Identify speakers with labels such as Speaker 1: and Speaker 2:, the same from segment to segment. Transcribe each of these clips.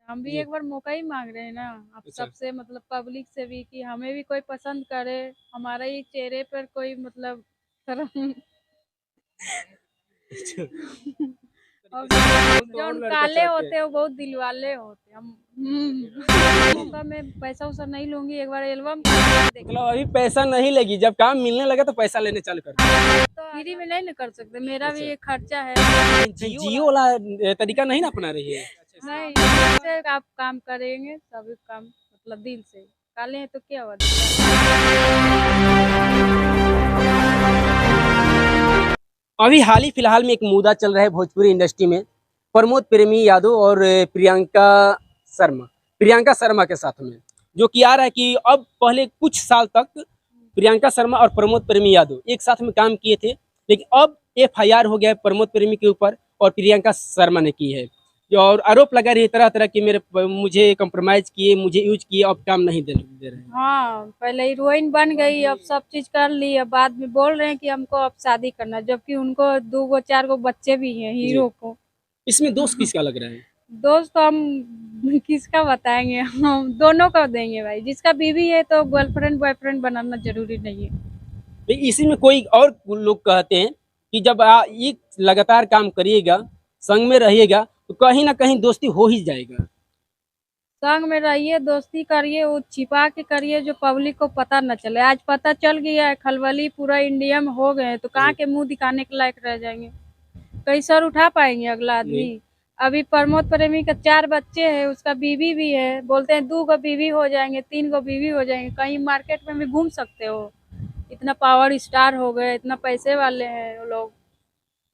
Speaker 1: हम भी
Speaker 2: जी।
Speaker 1: एक बार मौका ही मांग रहे हैं ना, अब
Speaker 2: अच्छा।
Speaker 1: सबसे मतलब पब्लिक से भी, कि हमें भी कोई पसंद करे, हमारा ही चेहरे पर कोई मतलब शर्म
Speaker 2: अच्छा।
Speaker 1: और
Speaker 2: तरीके से बोल तो
Speaker 1: जो
Speaker 2: और
Speaker 1: उन
Speaker 2: लड़के अच्छे
Speaker 1: काले
Speaker 2: लगते हैं।
Speaker 1: होते हैं वो बहुत दिलवाले होते हैं। हम
Speaker 2: जी।
Speaker 1: मौका में पैसा वैसा नहीं लूंगी, एक बार एल्बम देखिए।
Speaker 2: मतलब अभी पैसा नहीं लेगी, जब काम मिलने लगे तो पैसा लेने चालू कर दी।
Speaker 1: फ्री में नहीं ना कर सकते, मेरा भी
Speaker 2: अच्छा।
Speaker 1: एक खर्चा है।
Speaker 2: जियो वाला तरीका नहीं ना अपना रही है।
Speaker 1: नहीं, दिल से आप काम करेंगे सभी काम मतलब दिल से। काले हैं तो क्या हुआ?
Speaker 2: अभी हाल ही फिलहाल में एक मुद्दा चल रहा है भोजपुरी इंडस्ट्री में, प्रमोद प्रेमी यादव और प्रियंका शर्मा के साथ में, जो कि आ रहा है कि अब पहले कुछ साल तक प्रियंका शर्मा और प्रमोद प्रेमी यादव एक साथ में काम किए थे, लेकिन अब एफआईआर हो गया है प्रमोद प्रेमी के ऊपर और प्रियंका शर्मा ने की है, और आरोप लगा रही है तरह तरह की, मुझे कंप्रोमाइज किए, मुझे यूज किए, अब काम नहीं दे रहे हैं।
Speaker 1: हाँ, पहले हीरोइन बन गई, अब सब चीज कर ली, अब बाद में बोल रहे हैं कि हमको अब शादी करना है, जबकि उनको 2 गो 4 गो बच्चे भी हैं
Speaker 2: जी।
Speaker 1: हीरो को।
Speaker 2: इसमें दोष किसका लग रहा है?
Speaker 1: दोस्त तो हम किसका बताएंगे, हम दोनों का देंगे भाई। जिसका बीवी है तो गर्लफ्रेंड बॉयफ्रेंड बनाना जरूरी नहीं है।
Speaker 2: लेकिन इसी में कोई और लोग कहते हैं कि जब ये लगातार काम करिएगा, संग में रहिएगा, तो कहीं ना कहीं दोस्ती हो ही जाएगा।
Speaker 1: संग में रहिए, दोस्ती करिए, वो छिपा के करिए जो पब्लिक को पता न चले। आज पता चल गया है, खलबली पूरा इंडिया में हो गए हैं, तो कहाँ
Speaker 2: जी।
Speaker 1: के मुंह दिखाने के लायक रह जाएंगे? कई सर उठा पाएंगे अगला
Speaker 2: जी।
Speaker 1: आदमी? अभी प्रमोद प्रेमी का 4 बच्चे हैं, उसका बीवी भी है, बोलते हैं 2 गो बीवी हो जाएंगे, 3 गो बीवी हो जाएंगे। कहीं मार्केट में भी घूम सकते हो? इतना पावर स्टार हो गए, इतना पैसे वाले हैं वो लोग,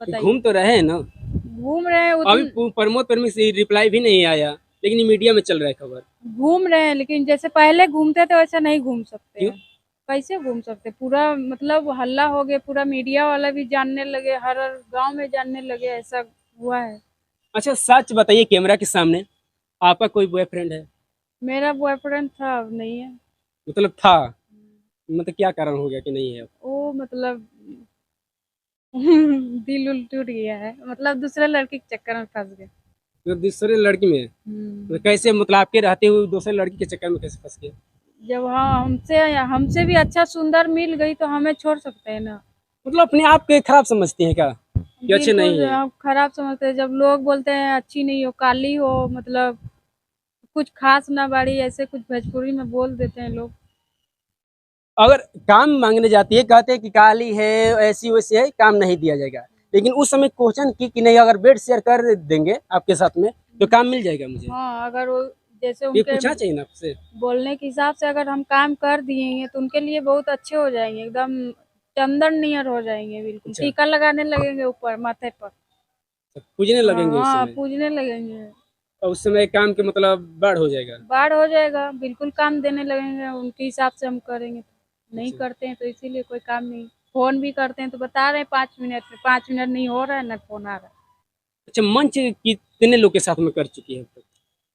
Speaker 2: घूम
Speaker 1: बताइए।
Speaker 2: तो रहे हैं ना।
Speaker 1: घूम रहे हैं
Speaker 2: अभी
Speaker 1: उतन
Speaker 2: प्रमोद प्रेमी से रिप्लाई भी नहीं आया, लेकिन ये मीडिया में चल रहा है खबर।
Speaker 1: घूम रहे हैं, लेकिन जैसे पहले घूमते थे वैसे नहीं घूम सकते
Speaker 2: क्यों?
Speaker 1: हैं। कैसे घूम सकते? पूरा मतलब हल्ला हो गया, पूरा मीडिया वाला भी जानने लगे, हर हर गांव में जानने लगे, ऐसा हुआ है।
Speaker 2: अच्छा, सच बताइए कैमरा के सामने, आपका कोई बॉयफ्रेंड है?
Speaker 1: मेरा बॉयफ्रेंड था, अब नहीं है।
Speaker 2: मतलब था, मतलब क्या कारण हो गया कि नहीं है अब?
Speaker 1: वो मतलब दिल उल टूट गया है, मतलब दूसरे लड़की के चक्कर में फंस गए।
Speaker 2: मतलब दूसरे लड़की में? तो कैसे, मतलब आपके रहते हुए दूसरे लड़की के चक्कर में कैसे फंस गए?
Speaker 1: जब हाँ हमसे हमसे भी अच्छा सुंदर मिल गई तो हमें छोड़ सकते हैं ना?
Speaker 2: मतलब अपने आप को खराब समझती है क्या, कि अच्छे
Speaker 1: बिल्कुल
Speaker 2: नहीं है?
Speaker 1: आप खराब समझते हैं। जब लोग बोलते हैं अच्छी नहीं हो, काली हो, मतलब कुछ खास ना बाड़ी, ऐसे कुछ भोजपुरी में बोल देते हैं लोग।
Speaker 2: अगर काम मांगने जाती है, कहते हैं कि काली है, ऐसी वैसी है, काम नहीं दिया जाएगा, लेकिन उस समय क्वेश्चन की कि नहीं, अगर बेड शेयर कर देंगे आपके साथ में तो काम मिल जाएगा मुझे।
Speaker 1: हाँ, अगर वो जैसे
Speaker 2: ये
Speaker 1: उनके
Speaker 2: पूछना चाहिए ना आपसे।
Speaker 1: बोलने के हिसाब से अगर हम काम कर दिए हैं तो उनके लिए बहुत अच्छे हो जाएंगे, एकदम चंदन नियर हो जाएंगे, बिल्कुल
Speaker 2: अच्छा।
Speaker 1: टीका लगाने लगेंगे ऊपर माथे पर।
Speaker 2: तो पूजने
Speaker 1: हाँ
Speaker 2: लगेंगे उस
Speaker 1: हाँ,
Speaker 2: समय,
Speaker 1: पूजने लगेंगे।
Speaker 2: और उस समय काम के मतलब बाढ़ हो जाएगा।
Speaker 1: बाढ़ हो जाएगा, बिल्कुल काम देने लगेंगे, उनके हिसाब से हम करेंगे। नहीं
Speaker 2: अच्छा।
Speaker 1: करते हैं तो इसीलिए कोई काम नहीं। फोन भी करते हैं तो बता रहे हैं 5 मिनट में, 5 मिनट नहीं हो रहा है ना, फोन आ रहा है।
Speaker 2: अच्छा, मंच कितने लोग के साथ में कर चुकी है अब तक?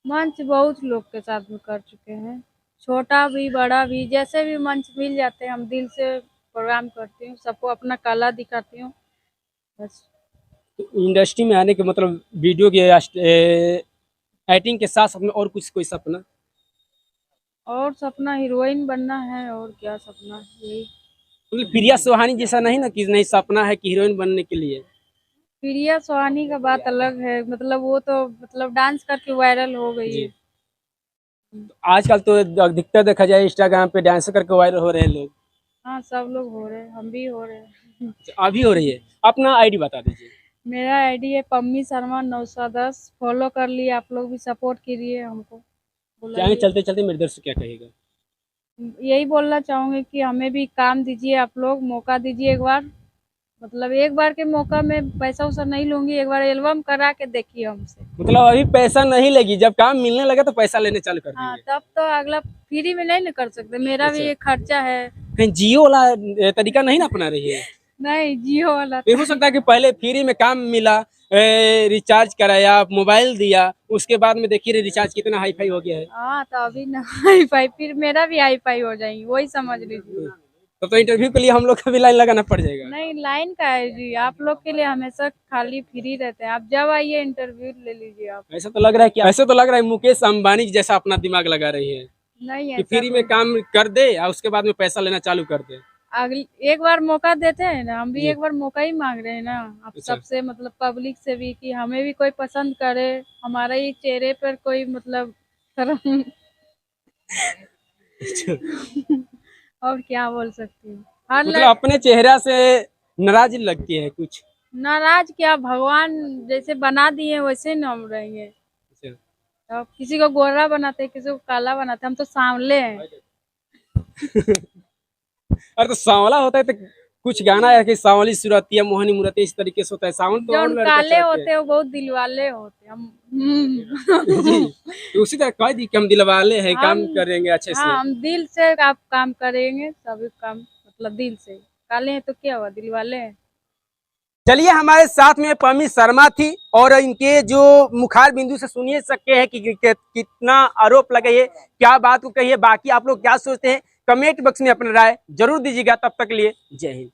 Speaker 1: मंच बहुत लोग के साथ में कर चुके हैं, छोटा भी बड़ा भी, जैसे भी मंच मिल जाते हैं हम दिल से प्रोग्राम करती हूँ, सबको अपना कला दिखाती हूँ, बस।
Speaker 2: तो इंडस्ट्री में आने के मतलब वीडियो के एक्टिंग के साथ साथ में और कुछ कोई सपना?
Speaker 1: और सपना हीरोइन बनना है, और क्या सपना, यही।
Speaker 2: मतलब प्रिया सुहानी जैसा नहीं ना, कि नहीं सपना है कि हीरोइन बनने के लिए?
Speaker 1: प्रिया सोहानी का बात अलग है, मतलब वो तो मतलब डांस करके वायरल हो गई
Speaker 2: जी।
Speaker 1: है।
Speaker 2: आजकल तो अधिकतर देखा जाए इंस्टाग्राम पे डांस करके वायरल हो रहे हैं लोग।
Speaker 1: हाँ, सब लोग हो रहे हैं, हम भी हो रहे हैं।
Speaker 2: अभी हो रही है? अपना आईडी बता दीजिए।
Speaker 1: मेरा आईडी है पम्मी शर्मा 910, फॉलो कर लिए, आप लोग भी सपोर्ट कीजिए हमको,
Speaker 2: जाएंगे
Speaker 1: बुलाइए।
Speaker 2: चलते चलते मेरे दर्द से क्या कहेगा?
Speaker 1: यही बोलना चाहूंगी कि हमें भी काम दीजिए, आप लोग मौका दीजिए एक बार। मतलब एक बार के मौका में पैसा वैसा नहीं लूंगी, एक बार एल्बम करा के देखिए हमसे।
Speaker 2: मतलब अभी पैसा नहीं लेगी, जब काम मिलने लगे तो पैसा लेने चालू कर
Speaker 1: हाँ,
Speaker 2: देंगे।
Speaker 1: तब तो अगला फ्री में नहीं ना कर सकते, मेरा भी
Speaker 2: अच्छा।
Speaker 1: एक खर्चा है।
Speaker 2: कहीं जियो वाला तरीका नहीं ना अपना रही है?
Speaker 1: नहीं, जियो वाला
Speaker 2: ये
Speaker 1: था।
Speaker 2: हो सकता है कि पहले फ्री में काम मिला, रिचार्ज कराया, मोबाइल दिया, उसके बाद में देखिए रिचार्ज कितना हाई फाई हो गया है।
Speaker 1: हाँ, तो अभी ना हाई फाई, फिर मेरा भी हाई फाई हो जाएंगे, वही समझ लीजिए।
Speaker 2: तो इंटरव्यू के लिए हम लोग का भी लाइन लगाना पड़ जाएगा।
Speaker 1: नहीं, लाइन का है जी, आप लोग के लिए हमेशा खाली फ्री रहते हैं, आप जब आइए इंटरव्यू ले लीजिए आप।
Speaker 2: ऐसा तो लग रहा है कि ऐसे तो लग रहा है मुकेश अंबानी जैसा अपना दिमाग लगा रही है
Speaker 1: नहीं
Speaker 2: कि
Speaker 1: ऐसा
Speaker 2: फ्री में काम कर दे और उसके बाद में पैसा लेना चालू कर दे।
Speaker 1: अगली एक बार मौका देते हैं ना, हम भी
Speaker 2: जी।
Speaker 1: एक बार मौका ही मांग रहे हैं ना, आप
Speaker 2: अच्छा।
Speaker 1: सबसे मतलब पब्लिक से भी, कि हमें भी कोई पसंद करे, हमारा ही चेहरे पर कोई मतलब शर्म और क्या बोल सकती हूँ। हर
Speaker 2: मतलब अपने चेहरा से नाराज लगती है कुछ।
Speaker 1: नाराज क्या, भगवान जैसे बना दिए वैसे ना हम रहेंगे।
Speaker 2: अच्छा।
Speaker 1: अब किसी को गोरा बनाते हैं, किसी को काला बनाते हैं, हम तो सांवले हैं।
Speaker 2: अरे तो सांवला होता है तो कुछ गाना है कि सांवली सूरतिया मोहनी मूरतिया इस तरीके से होता है। सावन तो और
Speaker 1: जो
Speaker 2: लड़का
Speaker 1: काले
Speaker 2: चढ़ते
Speaker 1: होते हैं वो बहुत दिलवाले होते हैं हम।
Speaker 2: हैं। जी, तो उसी तरह कह दी कि हम दिलवाले हैं, काम
Speaker 1: हम
Speaker 2: करेंगे अच्छे से।
Speaker 1: हाँ, हम दिल से आप काम करेंगे, सभी काम मतलब दिल से। काले हैं तो क्या हुआ, दिल वाले हैं।
Speaker 2: चलिए, हमारे साथ में पमी शर्मा थी और इनके जो मुखार बिंदु से सुनिए सकते हैं कि कितना आरोप लगे है, क्या बात को कहिए। बाकी आप लोग क्या सोचते हैं कमेंट बॉक्स में अपना राय जरूर दीजिएगा। तब तक के लिए जय हिंद।